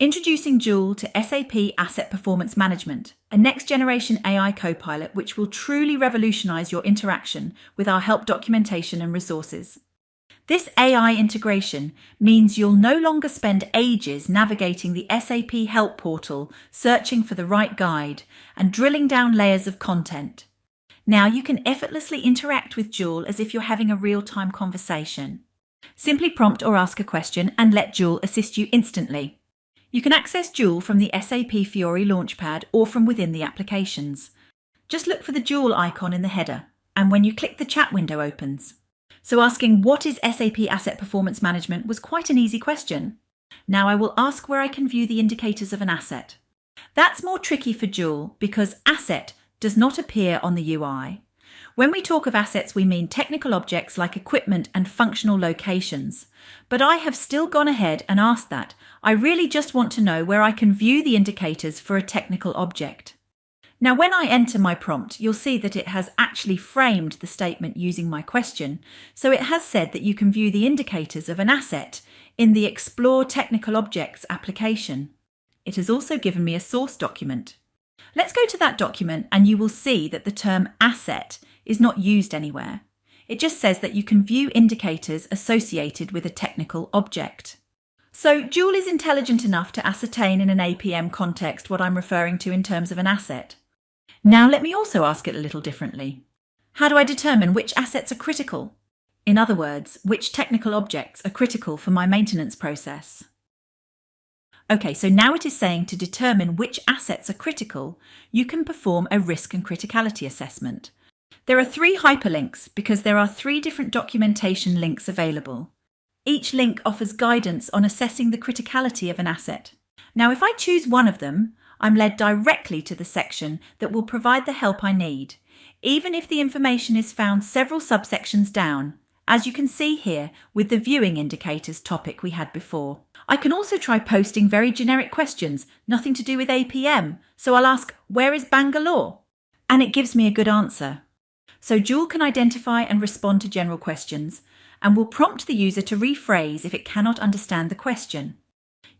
Introducing Joule to SAP Asset Performance Management, a next-generation AI Copilot which will truly revolutionize your interaction with our help documentation and resources. This AI integration means you'll no longer spend ages navigating the SAP Help portal, searching for the right guide, and drilling down layers of content. Now you can effortlessly interact with Joule as if you're having a real-time conversation. Simply prompt or ask a question and let Joule assist you instantly. You can access Joule from the SAP Fiori Launchpad or from within the applications. Just look for the Joule icon in the header, and when you click, the chat window opens. So asking what is SAP Asset Performance Management was quite an easy question. Now I will ask where I can view the indicators of an asset. That's more tricky for Joule because asset does not appear on the UI. When we talk of assets, we mean technical objects like equipment and functional locations. But I have still gone ahead and asked that. I really just want to know where I can view the indicators for a technical object. Now, when I enter my prompt, you'll see that it has actually framed the statement using my question. So it has said that you can view the indicators of an asset in the Explore Technical Objects application. It has also given me a source document. Let's go to that document and you will see that the term asset is not used anywhere. It just says that you can view indicators associated with a technical object. So Joule is intelligent enough to ascertain in an APM context what I'm referring to in terms of an asset. Now let me also ask it a little differently. How do I determine which assets are critical? In other words, which technical objects are critical for my maintenance process? Okay, so now it is saying to determine which assets are critical, you can perform a risk and criticality assessment. There are 3 hyperlinks because there are 3 different documentation links available. Each link offers guidance on assessing the criticality of an asset. Now, if I choose one of them, I'm led directly to the section that will provide the help I need, even if the information is found several subsections down, as you can see here with the viewing indicators topic we had before. I can also try posting very generic questions, nothing to do with APM, so I'll ask, where is Bangalore? And it gives me a good answer. So Joule can identify and respond to general questions and will prompt the user to rephrase if it cannot understand the question.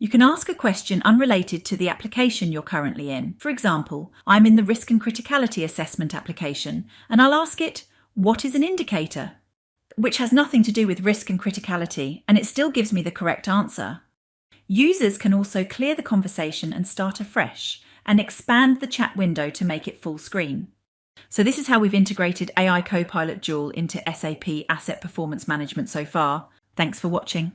You can ask a question unrelated to the application you're currently in. For example, I'm in the Risk and Criticality Assessment application, and I'll ask it, what is an indicator? Which has nothing to do with risk and criticality, and it still gives me the correct answer. Users can also clear the conversation and start afresh, and expand the chat window to make it full screen. So this is how we've integrated AI Copilot Joule into SAP Asset Performance Management so far. Thanks for watching.